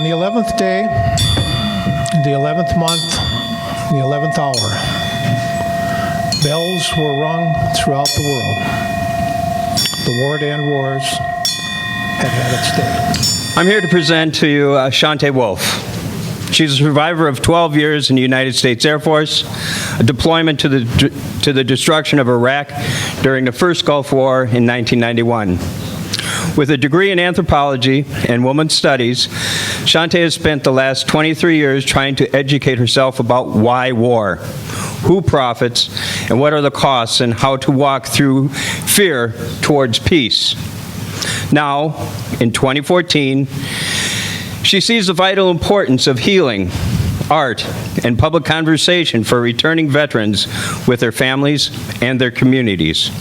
the 11th day, the 11th month, the 11th hour, bells were rung throughout the world. The war to end wars had had its day. I'm here to present to you Chante Wolf. She's a survivor of 12 years in the United States Air Force, a deployment to the destruction of Iraq during the first Gulf War in 1991. With a degree in anthropology and women's studies, Chante has spent the last 23 years trying to educate herself about why war, who profits, and what are the costs, and how to walk through fear towards peace. Now, in 2014, she sees the vital importance of healing, art, and public conversation for returning veterans with their families and their communities.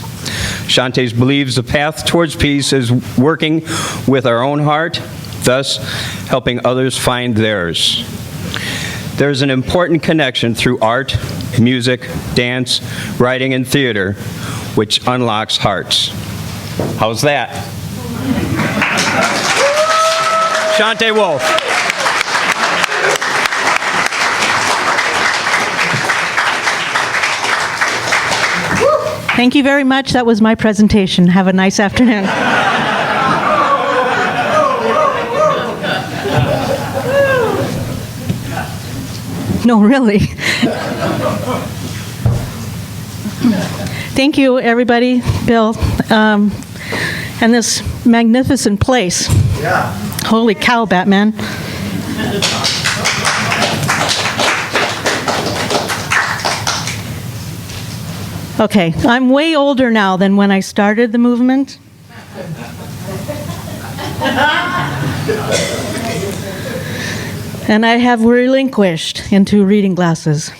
Chante believes the path towards peace is working with our own heart, thus helping others find theirs. There's an important connection through art, music, dance, writing, and theater, which unlocks hearts. How's that? Chante Wolf. Thank you very much. That was my presentation. Have a nice afternoon. No, really. Thank you, everybody, Bill, and this magnificent place. Yeah. Holy cow, Batman. Okay, I'm way older now than when I started the movement. And I have relinquished into reading glasses.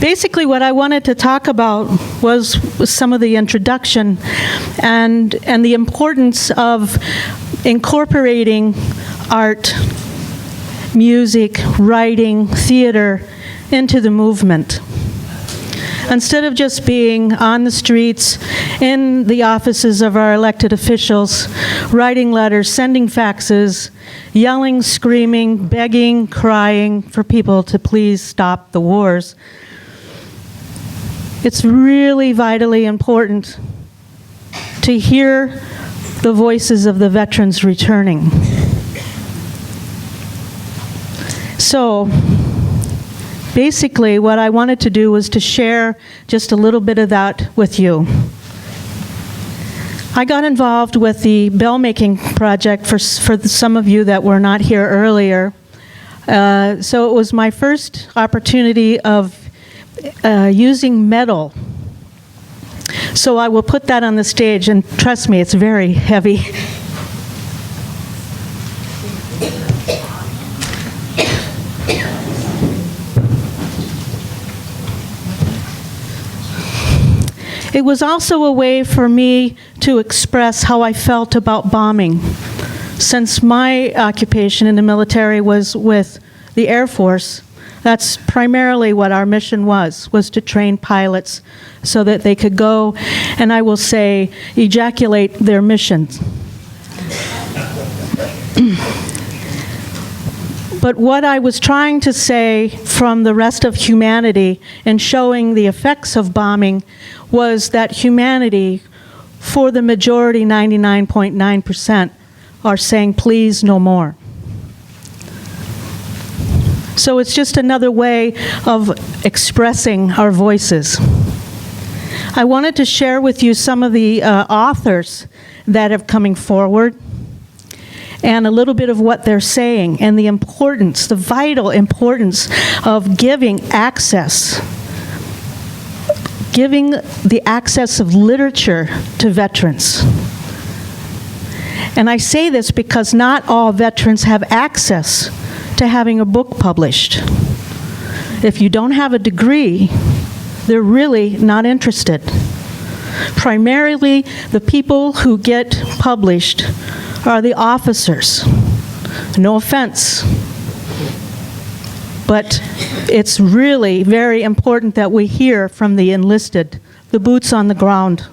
Basically, what I wanted to talk about was some of the introduction and the importance of incorporating art, music, writing, theater into the movement. Instead of just being on the streets, in the offices of our elected officials, writing letters, sending faxes, yelling, screaming, begging, crying for people to please stop the wars, it's really vitally important to hear the voices of the veterans returning. So, basically, what I wanted to do was to share just a little bit of that with you. I got involved with the bell-making project for some of you that were not here earlier. So it was my first opportunity of using metal. So I will put that on the stage, and trust me, it's very heavy. It was also a way for me to express how I felt about bombing. Since my occupation in the military was with the Air Force, that's primarily what our mission was to train pilots so that they could go, and I will say, ejaculate their missions. But what I was trying to say from the rest of humanity in showing the effects of bombing was that humanity, for the majority, 99.9%, are saying, please, no more. So it's just another way of expressing our voices. I wanted to share with you some of the authors that are coming forward, and a little bit of what they're saying, and the importance, the vital importance of giving the access of literature to veterans. And I say this because not all veterans have access to having a book published. If you don't have a degree, they're really not interested. Primarily, the people who get published are the officers. No offense. But it's really very important that we hear from the enlisted, the boots on the ground.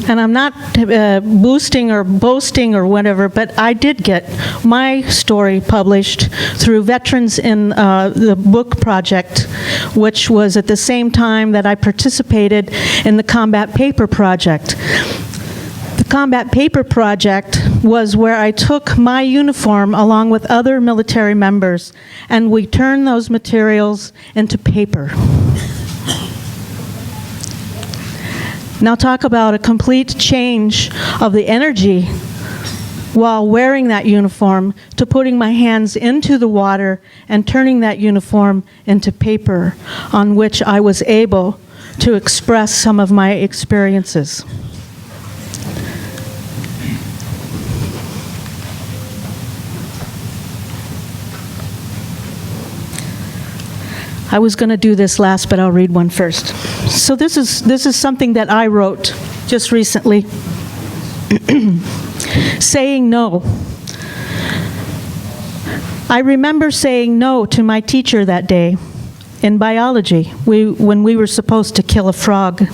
And I'm not boosting or boasting or whatever, but I did get my story published through Veterans in the Book Project, which was at the same time that I participated in the Combat Paper Project. The Combat Paper Project was where I took my uniform along with other military members, and we turned those materials into paper. Now talk about a complete change of the energy while wearing that uniform to putting my hands into the water and turning that uniform into paper on which I was able to express some of my experiences. I was going to do this last, but I'll read one first. So this is something that I wrote just recently. Saying no. I remember saying no to my teacher that day in biology when we were supposed to kill a frog.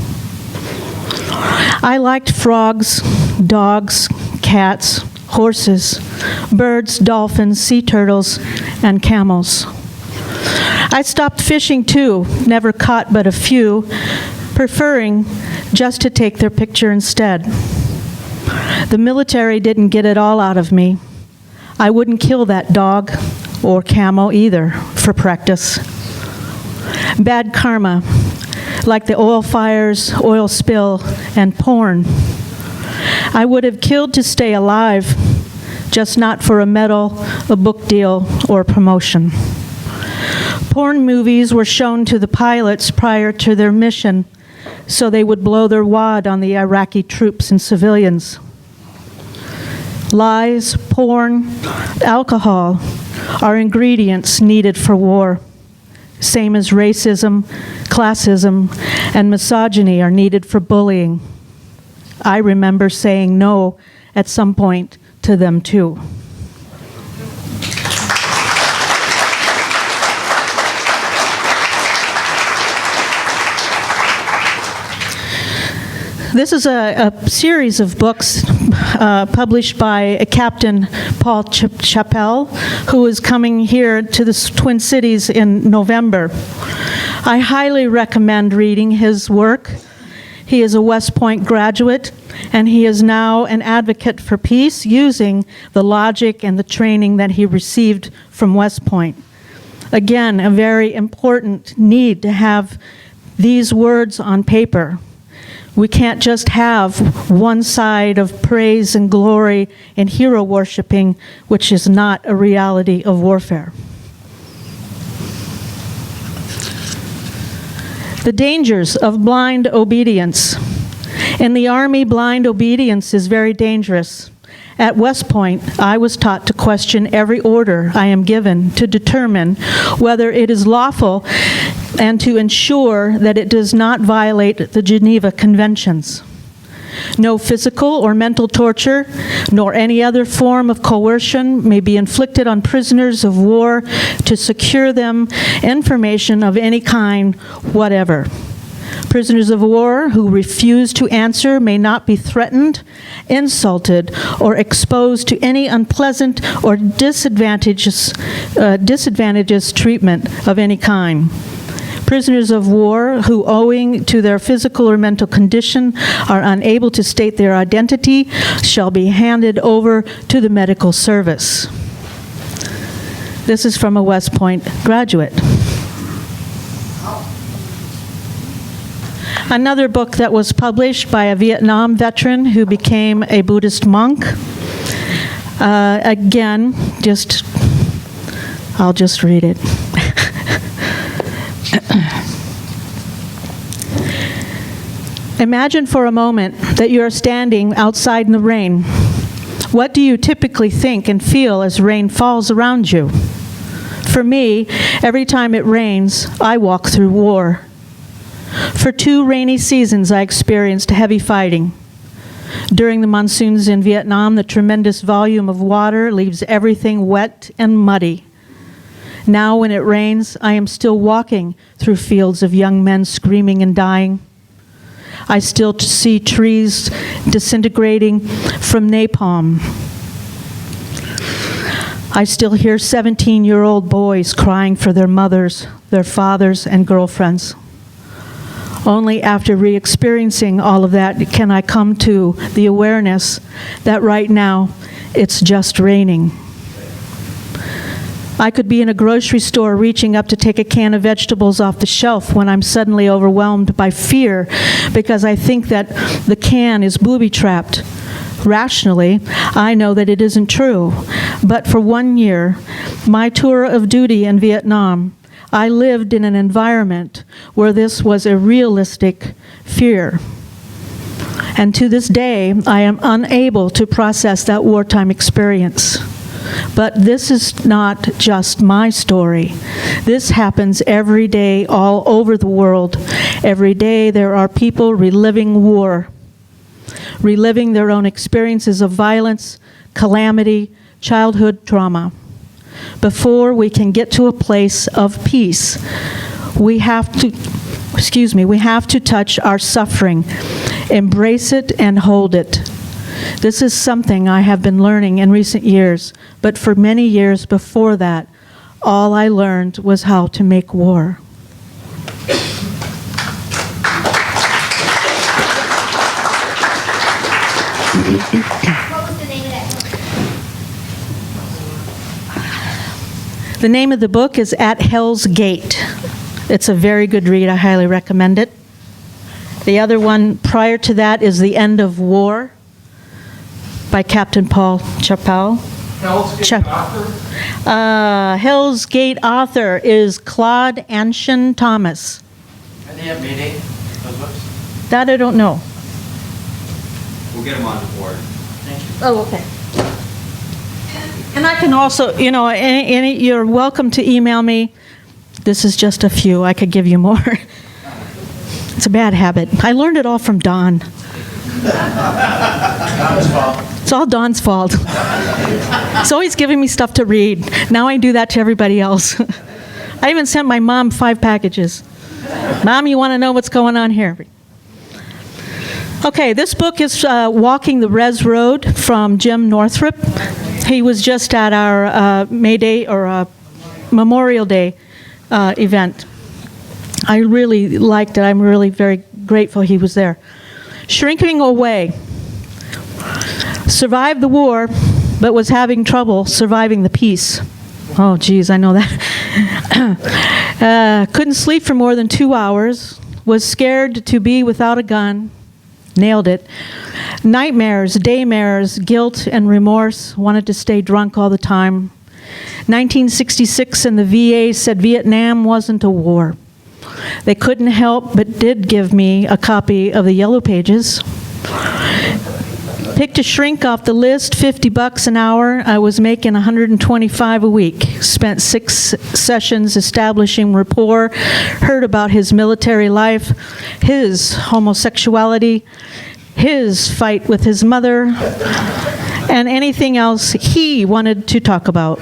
I liked frogs, dogs, cats, horses, birds, dolphins, sea turtles, and camels. I stopped fishing too, never caught but a few, preferring just to take their picture instead. The military didn't get it all out of me. I wouldn't kill that dog or camel either for practice. Bad karma, like the oil fires, oil spill, and porn. I would have killed to stay alive, just not for a medal, a book deal, or promotion. Porn movies were shown to the pilots prior to their mission, so they would blow their wad on the Iraqi troops and civilians. Lies, porn, alcohol are ingredients needed for war. Same as racism, classism, and misogyny are needed for bullying. I remember saying no at some point to them too. This is a series of books published by Captain Paul Chappell, who is coming here to the Twin Cities in November. I highly recommend reading his work. He is a West Point graduate, and he is now an advocate for peace using the logic and the training that he received from West Point. Again, a very important need to have these words on paper. We can't just have one side of praise and glory and hero worshiping, which is not a reality of warfare. The dangers of blind obedience. In the Army, blind obedience is very dangerous. At West Point, I was taught to question every order I am given to determine whether it is lawful and to ensure that it does not violate the Geneva Conventions. No physical or mental torture, nor any other form of coercion may be inflicted on prisoners of war to secure them information of any kind whatever. Prisoners of war who refuse to answer may not be threatened, insulted, or exposed to any unpleasant or disadvantageous treatment of any kind. Prisoners of war who, owing to their physical or mental condition, are unable to state their identity shall be handed over to the medical service. This is from a West Point graduate. Another book that was published by a Vietnam veteran who became a Buddhist monk. Again, I'll just read it. Imagine for a moment that you are standing outside in the rain. What do you typically think and feel as rain falls around you? For me, every time it rains, I walk through war. For 2 rainy seasons, I experienced heavy fighting. During the monsoons in Vietnam, the tremendous volume of water leaves everything wet and muddy. Now, when it rains, I am still walking through fields of young men screaming and dying. I still see trees disintegrating from napalm. I still hear 17-year-old boys crying for their mothers, their fathers, and girlfriends. Only after re-experiencing all of that can I come to the awareness that right now it's just raining. I could be in a grocery store reaching up to take a can of vegetables off the shelf when I'm suddenly overwhelmed by fear because I think that the can is booby-trapped. Rationally, I know that it isn't true. But for 1 year, my tour of duty in Vietnam, I lived in an environment where this was a realistic fear. And to this day, I am unable to process that wartime experience. But this is not just my story. This happens every day all over the world. Every day there are people reliving war, reliving their own experiences of violence, calamity, childhood trauma. Before we can get to a place of peace, we have to touch our suffering, embrace it and hold it. This is something I have been learning in recent years, but for many years before that, all I learned was how to make war. The name of the book is At Hell's Gate. It's a very good read. I highly recommend it. The other one prior to that is The End of War by Captain Paul Chappell. Hell's Gate author? Hell's Gate author is Claude Anshin Thomas. And they have Mayday, those books? That I don't know. We'll get them on the board. Thank you. Oh, okay. And I can also, you're welcome to email me. This is just a few. I could give you more. It's a bad habit. I learned it all from Don. Don's fault. It's all Don's fault. He's always giving me stuff to read. Now I do that to everybody else. I even sent my mom 5 packages. Mom, you want to know what's going on here? Okay, this book is Walking the Res Road from Jim Northrup. He was just at our May Day or Memorial Day event. I really liked it. I'm really very grateful he was there. Shrinking away. Survived the war, but was having trouble surviving the peace. Oh, geez, I know that. Couldn't sleep for more than 2 hours. Was scared to be without a gun. Nailed it. Nightmares, daymares, guilt and remorse. Wanted to stay drunk all the time. 1966 and the VA said Vietnam wasn't a war. They couldn't help but did give me a copy of the Yellow Pages. Picked a shrink off the list, $50 an hour. I was making $125 a week. Spent 6 sessions establishing rapport, heard about his military life, his homosexuality, his fight with his mother, and anything else he wanted to talk about.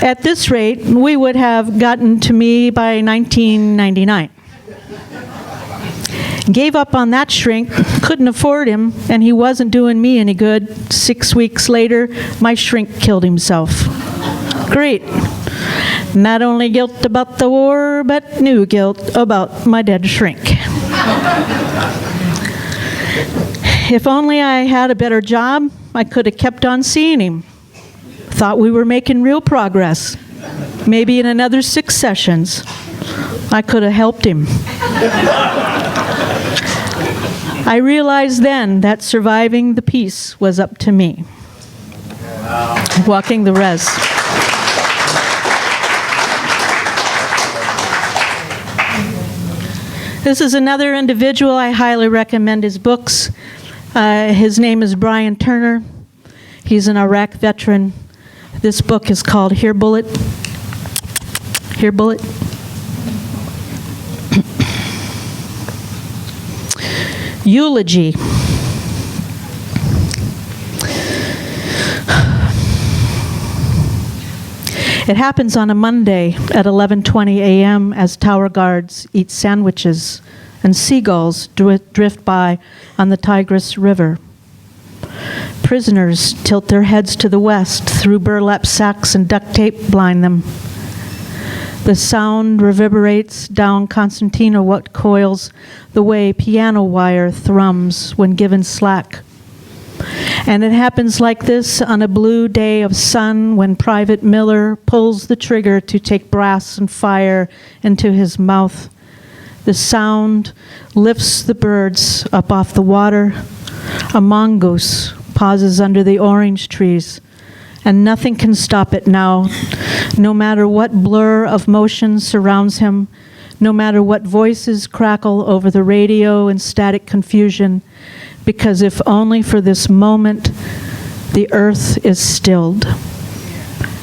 At this rate, we would have gotten to me by 1999. Gave up on that shrink, couldn't afford him, and he wasn't doing me any good. 6 weeks later, my shrink killed himself. Great. Not only guilt about the war, but new guilt about my dead shrink. If only I had a better job, I could have kept on seeing him. Thought we were making real progress. Maybe in another 6 sessions, I could have helped him. I realized then that surviving the peace was up to me. Walking the res. This is another individual. I highly recommend his books. His name is Brian Turner. He's an Iraq veteran. This book is called Here Bullet. Here Bullet. Eulogy. It happens on a Monday at 11:20 a.m. as tower guards eat sandwiches and seagulls drift by on the Tigris River. Prisoners tilt their heads to the west, through burlap sacks and duct tape blind them. The sound reverberates down concertina what coils the way piano wire thrums when given slack. And it happens like this on a blue day of sun when Private Miller pulls the trigger to take brass and fire into his mouth. The sound lifts the birds up off the water. A mongoose pauses under the orange trees, and nothing can stop it now, no matter what blur of motion surrounds him, no matter what voices crackle over the radio in static confusion, because if only for this moment, the earth is stilled.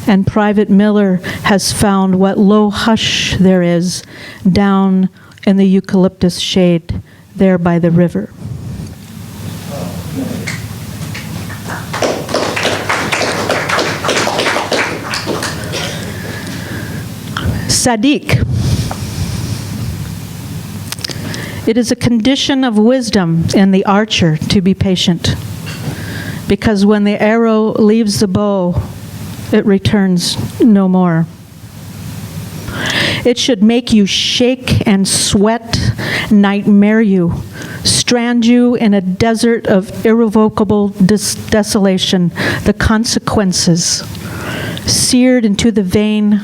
And Private Miller has found what low hush there is down in the eucalyptus shade there by the river. Sadiq. It is a condition of wisdom in the archer to be patient, because when the arrow leaves the bow, it returns no more. It should make you shake and sweat, nightmare you, strand you in a desert of irrevocable desolation, the consequences, seared into the vein.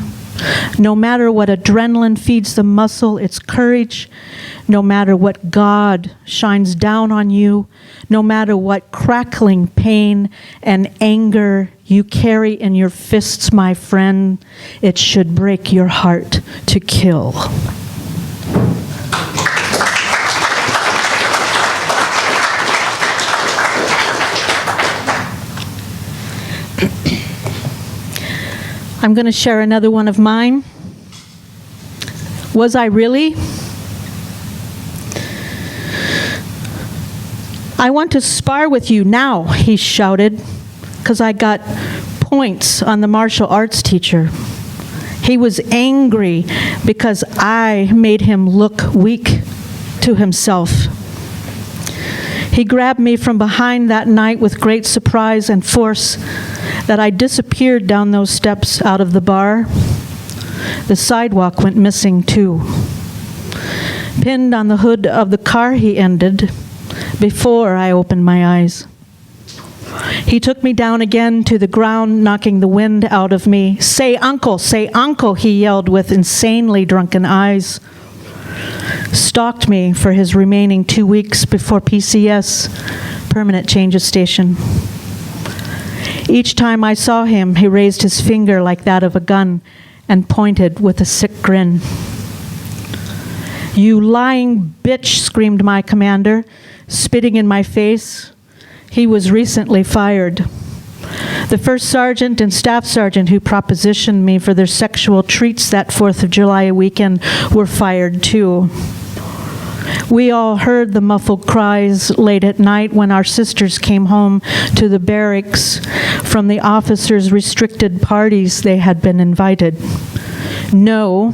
No matter what adrenaline feeds the muscle its courage, no matter what God shines down on you, no matter what crackling pain and anger you carry in your fists, my friend, it should break your heart to kill. I'm going to share another one of mine. Was I really? I want to spar with you now, he shouted, because I got points on the martial arts teacher. He was angry because I made him look weak to himself. He grabbed me from behind that night with great surprise and force that I disappeared down those steps out of the bar. The sidewalk went missing too. Pinned on the hood of the car, he ended, before I opened my eyes. He took me down again to the ground, knocking the wind out of me. Say uncle, he yelled with insanely drunken eyes. Stalked me for his remaining 2 weeks before PCS, permanent change of station. Each time I saw him, he raised his finger like that of a gun and pointed with a sick grin. You lying bitch, screamed my commander, spitting in my face. He was recently fired. The first sergeant and staff sergeant who propositioned me for their sexual treats that 4th of July weekend were fired too. We all heard the muffled cries late at night when our sisters came home to the barracks from the officers' restricted parties they had been invited. No,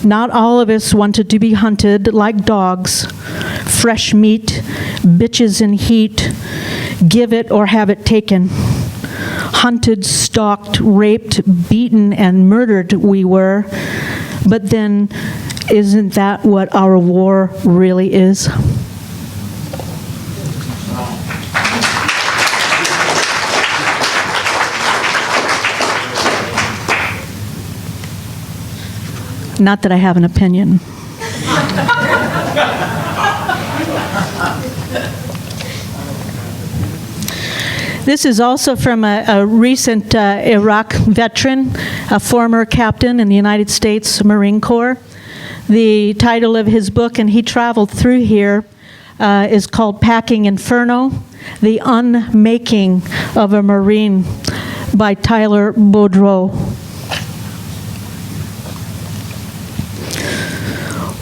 not all of us wanted to be hunted like dogs, fresh meat, bitches in heat, give it or have it taken. Hunted, stalked, raped, beaten, and murdered we were, but then isn't that what our war really is? Not that I have an opinion. This is also from a recent Iraq veteran, a former captain in the United States Marine Corps. The title of his book, and he traveled through here, is called Packing Inferno, The Unmaking of a Marine by Tyler Boudreau.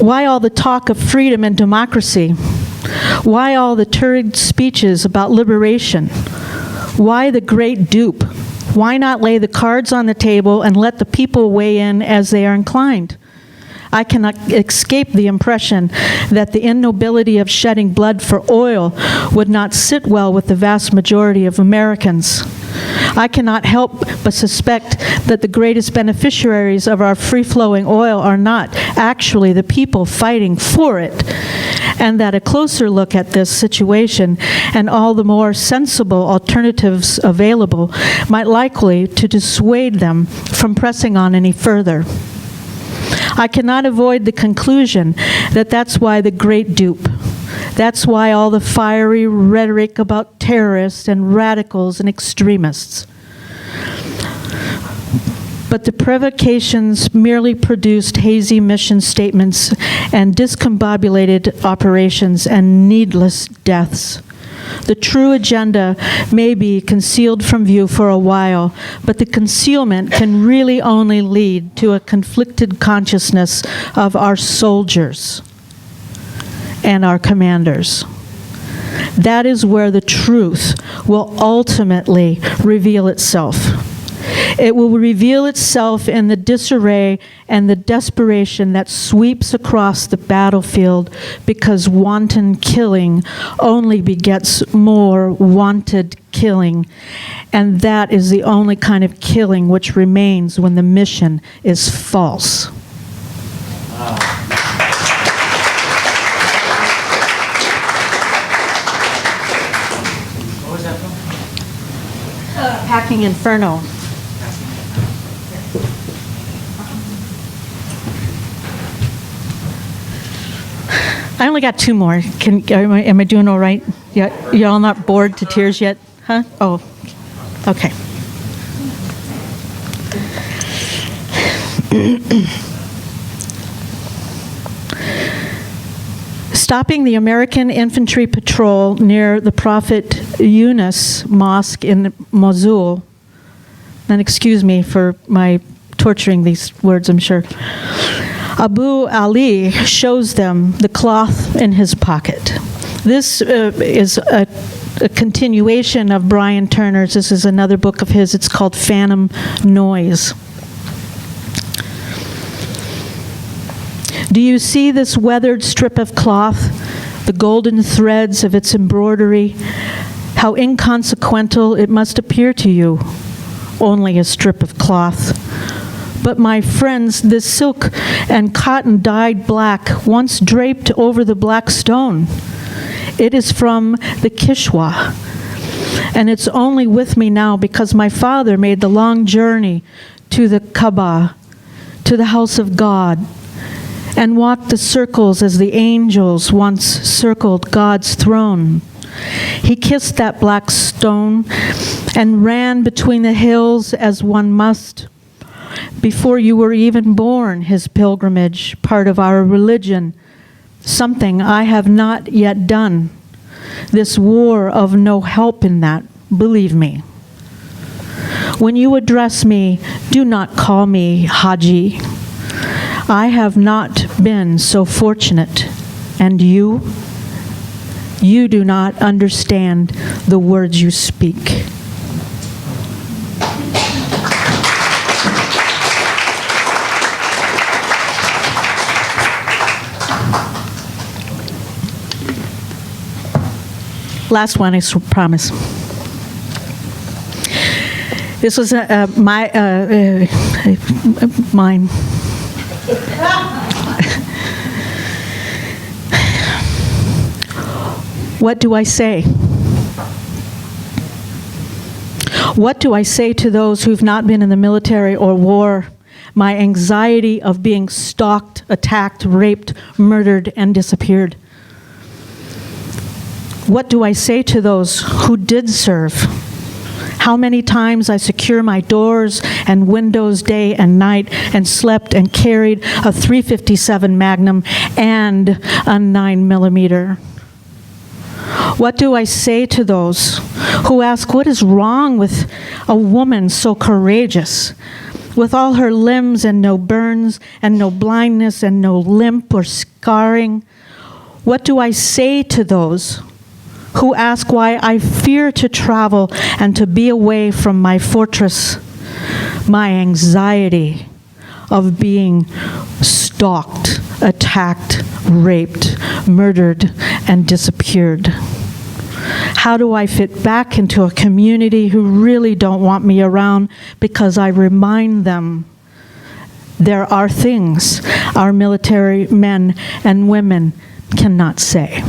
Why all the talk of freedom and democracy? Why all the turrid speeches about liberation? Why the great dupe? Why not lay the cards on the table and let the people weigh in as they are inclined? I cannot escape the impression that the innobility of shedding blood for oil would not sit well with the vast majority of Americans. I cannot help but suspect that the greatest beneficiaries of our free-flowing oil are not actually the people fighting for it, and that a closer look at this situation and all the more sensible alternatives available might likely to dissuade them from pressing on any further. I cannot avoid the conclusion that that's why the great dupe, that's why all the fiery rhetoric about terrorists and radicals and extremists. But the provocations merely produced hazy mission statements and discombobulated operations and needless deaths. The true agenda may be concealed from view for a while, but the concealment can really only lead to a conflicted consciousness of our soldiers and our commanders. That is where the truth will ultimately reveal itself. It will reveal itself in the disarray and the desperation that sweeps across the battlefield, because wanton killing only begets more wanted killing, and that is the only kind of killing which remains when the mission is false. What was that from? Packing Inferno. I only got two more. Am I doing all right? Yeah, you're all not bored to tears yet? Huh? Oh, okay. Stopping the American infantry patrol near the Prophet Yunus Mosque in Mosul, and excuse me for my torturing these words, I'm sure. Abu Ali shows them the cloth in his pocket. This is a continuation of Brian Turner's. This is another book of his. It's called Phantom Noise. Do you see this weathered strip of cloth, the golden threads of its embroidery? How inconsequential it must appear to you, only a strip of cloth. But my friends, this silk and cotton dyed black, once draped over the black stone. It is from the Kishwa, and it's only with me now because my father made the long journey to the Kaaba, to the house of God, and walked the circles as the angels once circled God's throne. He kissed that black stone and ran between the hills as one must. Before you were even born, his pilgrimage, part of our religion, something I have not yet done. This war of no help in that, believe me. When you address me, do not call me Haji. I have not been so fortunate, and you do not understand the words you speak. Last one, I promise. This was mine. What do I say? What do I say to those who've not been in the military or war? My anxiety of being stalked, attacked, raped, murdered, and disappeared. What do I say to those who did serve? How many times I secure my doors and windows day and night and slept and carried a .357 Magnum and a 9mm. What do I say to those who ask what is wrong with a woman so courageous, with all her limbs and no burns and no blindness and no limp or scarring? What do I say to those who ask why I fear to travel and to be away from my fortress, my anxiety of being stalked stalked, attacked, raped, murdered, and disappeared? How do I fit back into a community who really don't want me around because I remind them there are things our military men and women cannot say?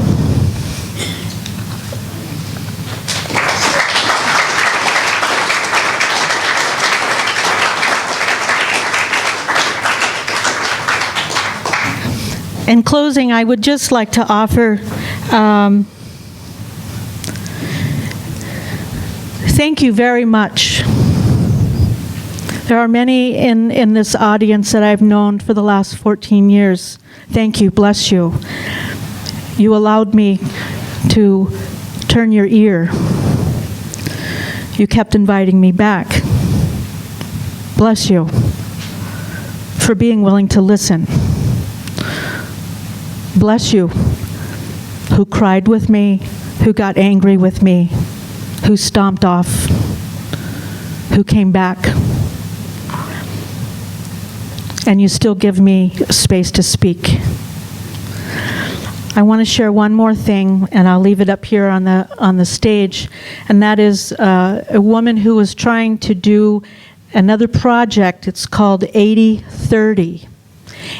In closing, I would just like to offer thank you very much. There are many in this audience that I've known for the last 14 years. Thank you, bless you. You allowed me to turn your ear. You kept inviting me back. Bless you for being willing to listen. Bless you who cried with me, who got angry with me, who stomped off, who came back. And you still give me space to speak. I want to share one more thing, and I'll leave it up here on the stage, and that is a woman who was trying to do another project. It's called 8030.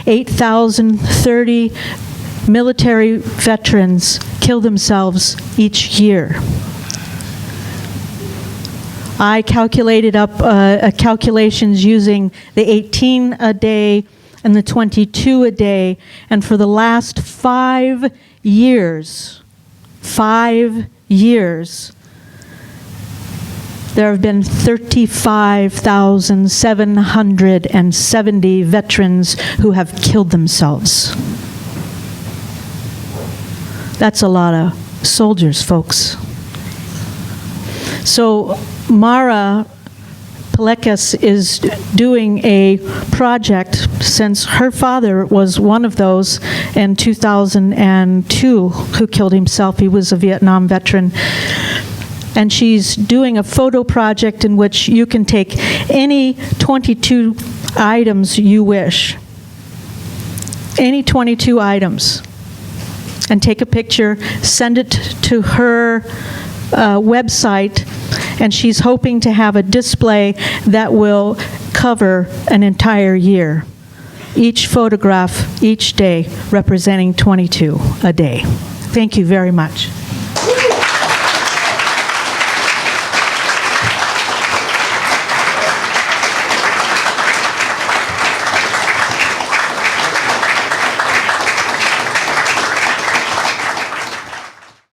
8,030 military veterans kill themselves each year. I calculated up calculations using the 18 a day and the 22 a day, and for the last 5 years, there have been 35,770 veterans who have killed themselves. That's a lot of soldiers, folks. So Mara Pelekis is doing a project, since her father was one of those in 2002 who killed himself. He was a Vietnam veteran. And she's doing a photo project in which you can take any 22 items you wish. Any 22 items. And take a picture, send it to her website, and she's hoping to have a display that will cover an entire year. Each photograph, each day, representing 22 a day. Thank you very much.